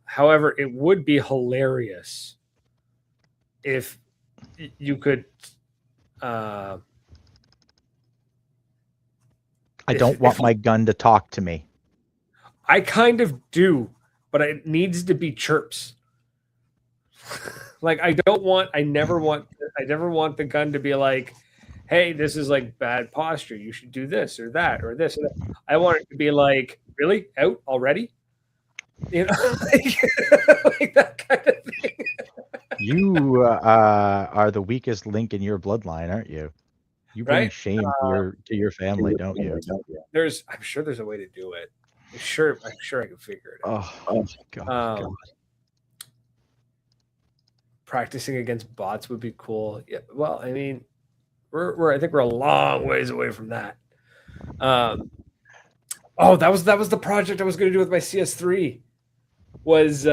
However, it would be hilarious if you could. I don't want my gun to talk to me. I kind of do, but it needs to be chirps. Like I never want the gun to be like, hey, this is like bad posture. You should do this or that or this or that. I want it to be like, really? Out already? You know, like that kind of thing. You are the weakest link in your bloodline, aren't you? You bring shame to your family, don't you? I'm sure there's a way to do it. I'm sure I can figure it out. Oh God. Practicing against bots would be cool. Yeah. Well, I mean, I think we're a long ways away from that. That was the project I was going to do with my CS3. Was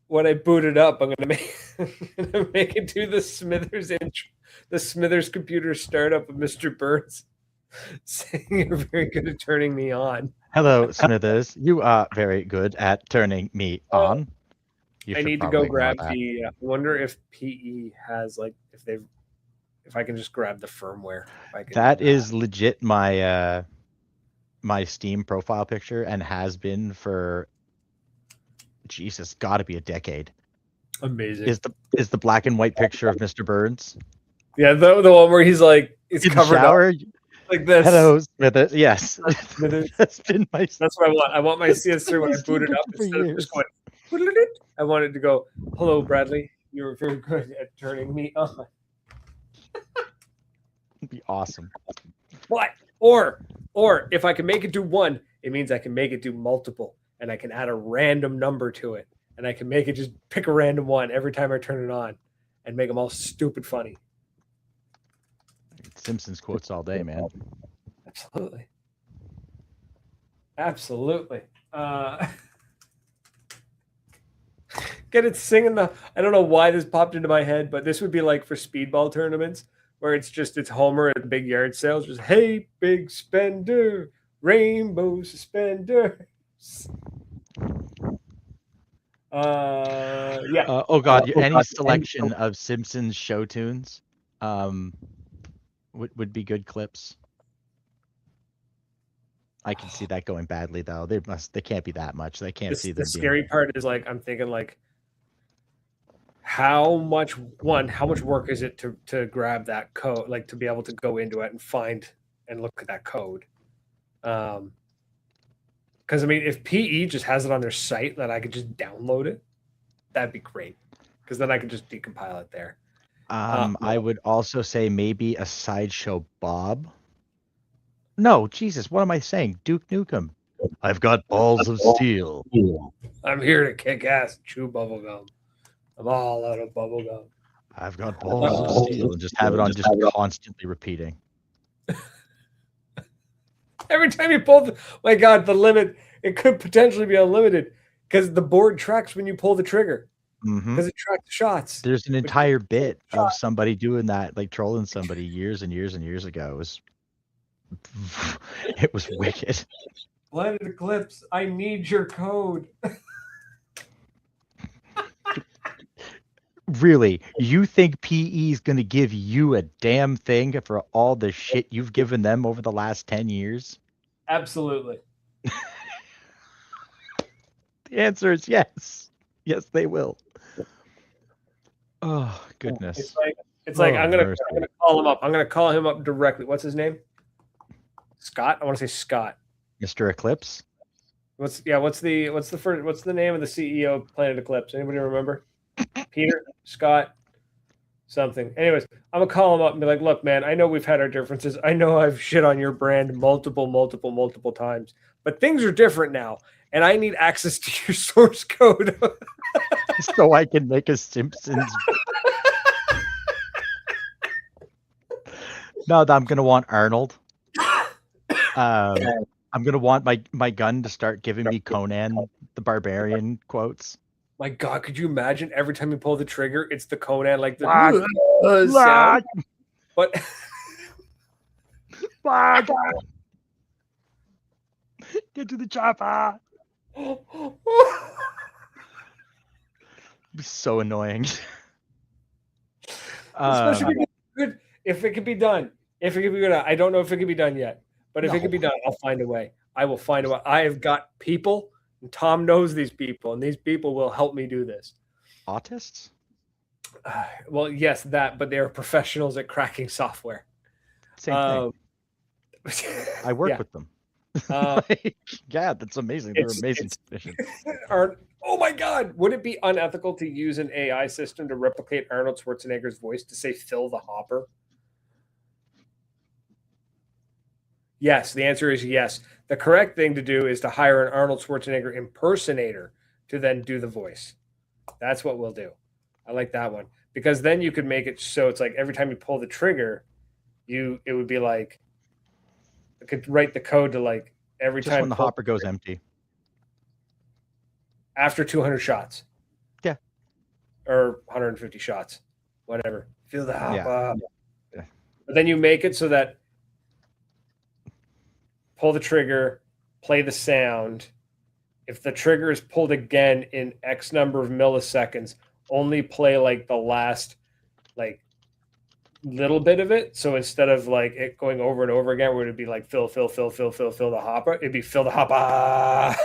when I boot it up, I'm going to make it do the Smithers computer startup of Mr. Burns, saying you're very good at turning me on. Hello, Smithers. You are very good at turning me on. I need to go grab the. I wonder if PE has like if I can just grab the firmware. That is legit my my Steam profile picture and has been for Jesus, got to be a decade. Amazing. Is the black and white picture of Mr. Burns? Yeah, the one where he's like he's covered up like this. Hello, Smithers. Yes, that's been my. That's what I want. I want my CS3 when I boot it up instead of just going. I wanted to go. Hello, Bradley. You were very good at turning me on. It'd be awesome. What? Or if I can make it do one, it means I can make it do multiple, and I can add a random number to it, and I can make it just pick a random one every time I turn it on, and make them all stupid funny. Simpsons quotes all day, man. Absolutely. Absolutely. Get it singing the. I don't know why this popped into my head, but this would be like for speedball tournaments where it's Homer at the big yard sales, just hey big spender, rainbow suspenders. Yeah. Oh God, any selection of Simpsons show tunes would be good clips. I can see that going badly though. They can't be that much. They can't see The them being. scary part is like I'm thinking like how much work is it to grab that code, like to be able to go into it and find and look at that code. Because I mean, if PE just has it on their site that I could just download it, that'd be great. Because then I could just decompile it there. I would also say maybe a Sideshow Bob. No, Jesus, what am I saying? Duke Nukem. I've got balls of steel. I'm here to kick ass, chew bubblegum. I'm all out of bubblegum. I've got balls of steel, and just have it on just constantly repeating. Every time you pull my God, the limit, it could potentially be unlimited because the board tracks when you pull the trigger. Because it tracks shots. There's an entire bit of somebody doing that, like trolling somebody years and years and years ago. It was wicked. Planet Eclipse, I need your code. Really? You think PE is going to give you a damn thing for all the shit you've given them over the last 10 years? Absolutely. The answer is yes. Yes, they will. Oh, goodness. It's like I'm gonna call him up. I'm gonna call him up directly. What's his name? Scott? I want to say Scott. Mr. Eclipse? What's the name of the CEO of Planet Eclipse? Anybody remember? Peter? Scott? Something. Anyways, I'm gonna call him up and be like, look, man, I know we've had our differences. I know I've shit on your brand multiple times, but things are different now, and I need access to your source code. So I can make a Simpsons. No, I'm gonna want Arnold. I'm gonna want my gun to start giving me Conan the Barbarian quotes. My God, could you imagine every time you pull the trigger, it's the Conan like the sound. But get to the chopper. Be so annoying. Especially if it could be done. If it could be done, I don't know if it could be done yet. But if it can be done, I'll find a way. I will find a way. I have got people, and Tom knows these people, and these people will help me do this. Autists? Well, yes, that, but they are professionals at cracking software. Same thing. I work with them. Yeah, that's amazing. They're amazing technicians. Oh my God! Would it be unethical to use an AI system to replicate Arnold Schwarzenegger's voice to say "Fill the Hopper"? Yes, the answer is yes. The correct thing to do is to hire an Arnold Schwarzenegger impersonator to then do the voice. That's what we'll do. I like that one because then you could make it so it's like every time you pull the trigger, it would be like I could write the code to like every just time when the hopper goes empty. After 200 shots. Yeah. Or 150 shots. Whatever. Feel the hopper. Yeah. But then you make it so that pull the trigger, play the sound. If the trigger is pulled again in X number of milliseconds, only play like the last like little bit of it. So instead of like it going over and over again, where it'd be like fill the hopper, it'd be fill the hopper.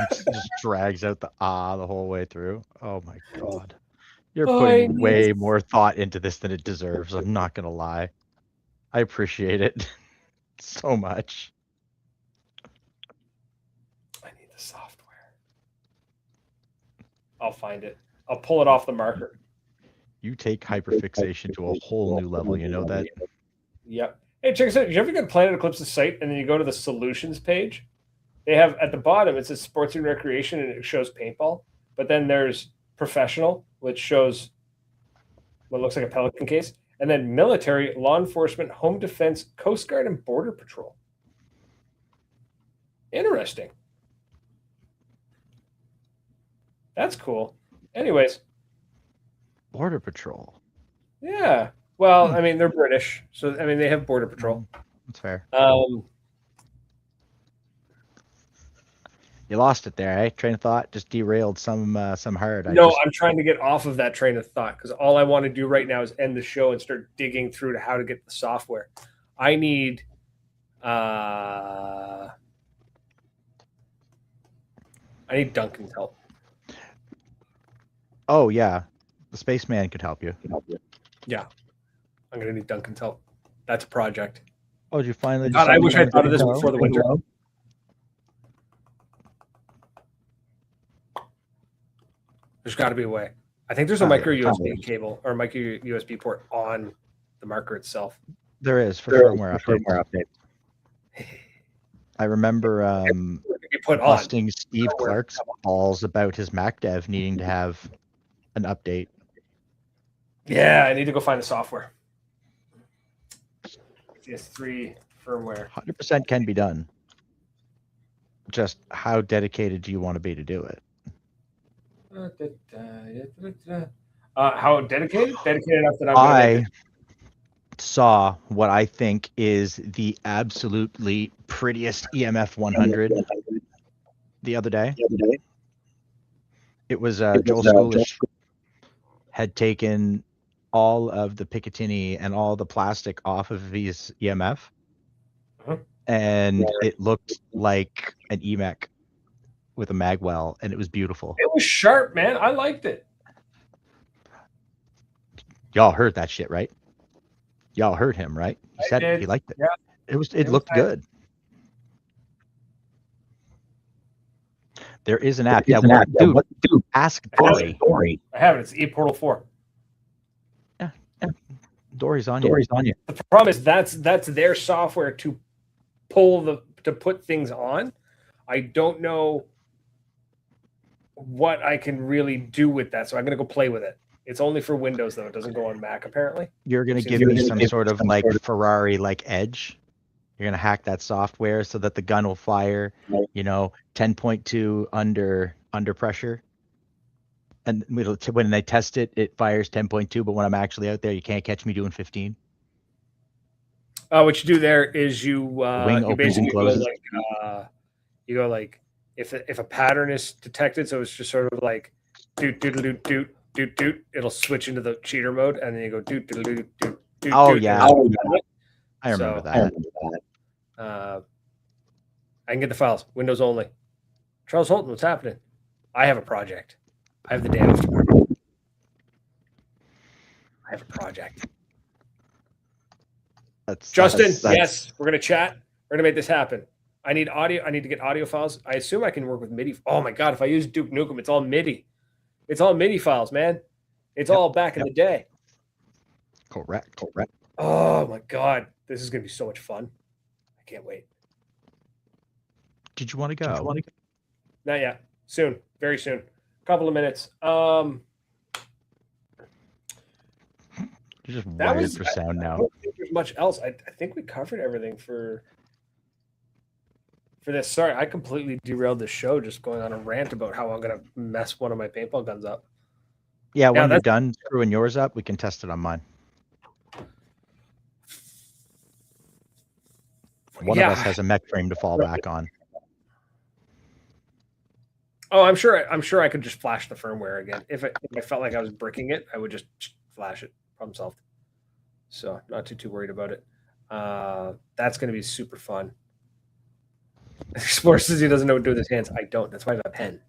Just drags out the the whole way through. Oh my God. You're putting way more thought into this than it deserves. I'm not gonna lie. I appreciate it so much. I need the software. I'll find it. I'll pull it off the marker. You take hyperfixation to a whole new level, you know that? Yep. Hey, check this out. Did you ever go to Planet Eclipse's site and then you go to the solutions page? They have at the bottom, it says sports and recreation and it shows paintball. But then there's professional, which shows what looks like a Pelican case. And And then military, law enforcement, home defense, Coast Guard, and Border Patrol. Interesting. That's cool. Anyways. Border Patrol. Yeah. Well, I mean, they're British, so I mean, they have Border Patrol. That's fair. You lost it there, eh? Train of thought just derailed some hard. I'm trying to get off of that train of thought because all I want to do right now is end the show and start digging through to how to get the software. I need Duncan's help. Oh yeah, the spaceman could help you. Yeah, I'm gonna need Duncan's help. That's a project. Oh, did you finally? God, I wish I thought of this before the winter. There's got to be a way. I think there's a micro USB cable or micro USB port on the marker itself. There is for firmware update. I remember busting Steve Clark's balls about his Mac dev needing to have an update. Yeah, I need to go find the software. CS3 firmware. 100% can be done. Just how dedicated do you want to be to do it? How dedicated? Dedicated enough that I saw what I think is the absolutely prettiest EMF 100 the other day. It was Joel Schoolish had taken all of the Picatinny and all the plastic off of his EMF, and it looked like an EMEC with a magwell, and it was beautiful. It was sharp, man. I liked it. Y'all heard that shit, right? Y'all heard him, right? He said he liked it. Yeah. It looked good. There is an app. Dude, ask Dory. I have it. It's ePortal 4. Yeah. Dory's on you. The problem is that's their software to put things on. I don't know what I can really do with that, so I'm gonna go play with it. It's only for Windows though; it doesn't go on Mac apparently. You're gonna give me some sort of like Ferrari like edge. You're gonna hack that software so that the gun will fire, 10.2 under pressure. And when they test it, it fires 10.2. But when I'm actually out there, you can't catch me doing 15. What you do there is you basically go like if a pattern is detected, so it's just sort of like doot doot doot doot doot doot. It'll switch into the cheater mode, and then you go doot doot doot doot doot. Oh yeah, I remember that. I can get the files. Windows only. Charles Holton, what's happening? I have a project. I have the day off tomorrow. I have a project. Justin, yes, we're gonna chat. We're gonna make this happen. I need audio. I need to get audio files. I assume I can work with MIDI. Oh my god, if I use Duke Nukem, it's all MIDI. It's all MIDI files, man. It's all back in the day. Correct. Oh my god, this is gonna be so much fun. I can't wait. Did you want to go? Not yet. Soon. Very soon. A couple of minutes. You're just wired for sound now. I don't think there's much else. I think we covered everything for this. Sorry, I completely derailed the show just going on a rant about how I'm going to mess one of my paintball guns up. Yeah, when you're done screwing yours up, we can test it on mine. One of us has a mech frame to fall back on. Oh, I'm sure I could just flash the firmware again. If I felt like I was bricking it, I would just flash it. Problem solved. So not too worried about it. That's going to be super fun. Explorer says he doesn't know what to do with his hands. I don't. That's why I have a pen.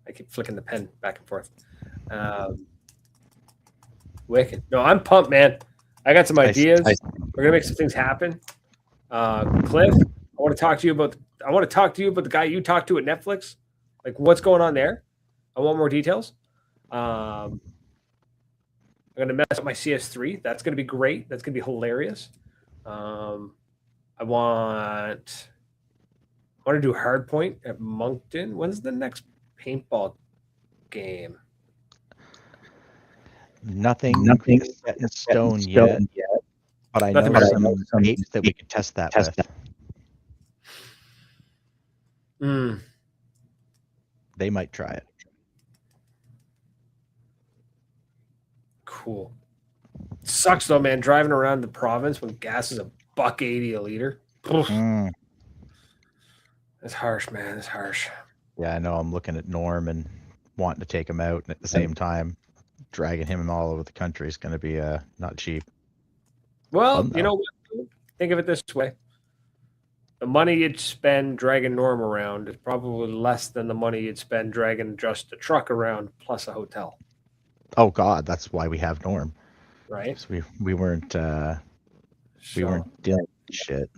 I keep flicking the pen back and forth. Wicked. No, I'm pumped, man. I got some ideas. We're gonna make some things happen. Cliff, I want to talk to you about the guy you talked to at Netflix. Like, what's going on there? I want more details. I'm gonna mess up my CS3. That's gonna be great. That's gonna be hilarious. I want to do Hardpoint at Moncton. When's the next paintball game? Nothing is set in stone yet, but I Nothing know very- some baits that we could test that with. Mm, They might try it. cool. Sucks though, man. Driving around the province when gas is $1.80 a liter. Oof. That's harsh, man. That's harsh. Yeah, I know. I'm looking at Norm and wanting to take him out, and at the same time, dragging him all over the country is going to be not cheap. Well, Fun, you know what? Think of it this way. The money you'd spend dragging Norm around is probably less than the money you'd spend dragging just a truck around plus a hotel. Oh God, that's why we have Norm. Right? 'Cause we weren't dealing with shit.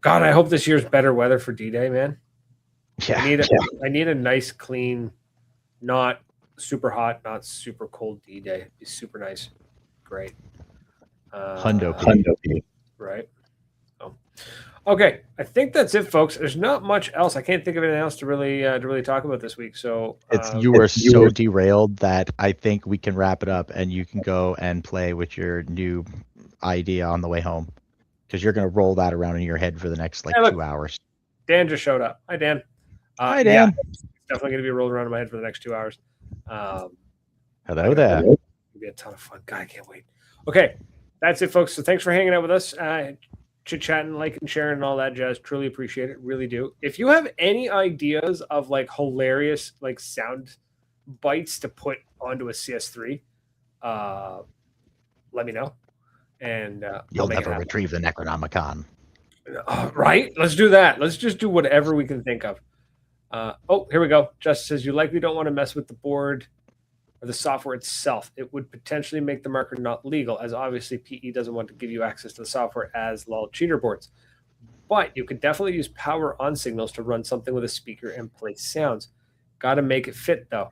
God, I hope this year's better weather for D-Day, man. Yeah, I need a nice, clean, not super hot, not super cold D-Day. It'd be super nice. Great. Hundo P. Right. So, okay, I think that's it, folks. There's not much else. I can't think of anything else to really talk about this week. So You were so derailed that I think we can wrap it up, and you can go and play with your new idea on the way home, because you're going to roll that around in your head for the next 2 hours. Dan just showed up. Hi, Dan. Hi, Dan. Yeah, it's definitely going to be rolled around in my head for the next 2 hours. Hello there. It'll be a ton of fun. God, I can't wait. Okay, that's it, folks. So thanks for hanging out with us, chit-chatting, liking, sharing, and all that jazz. Truly appreciate it. Really do. If you have any ideas of hilarious sound bites to put onto a CS3, let me know. And You'll never retrieve the Necronomicon. Right? Let's do that. Let's just do whatever we can think of. Here we go. Just says you likely don't want to mess with the board or the software itself. It would potentially make the marker not legal, as obviously PE doesn't want to give you access to the software as lol cheater boards. But you could definitely use power on signals to run something with a speaker and play sounds. Got to make it fit, though.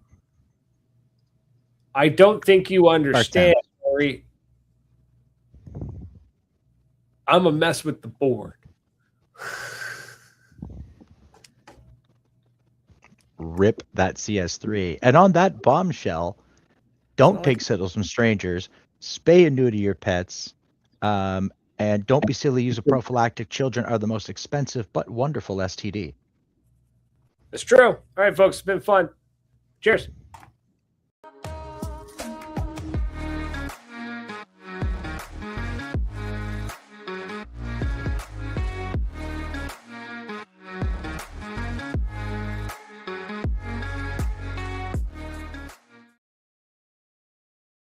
I don't think you understand, Corey. I'm a mess with the board. Rip that CS3. And on that bombshell, don't pig siddle some strangers, spay and neuter your pets, and don't be silly. Use a prophylactic. Children are the most expensive but wonderful STD. It's true. All right, folks, it's been fun. Cheers.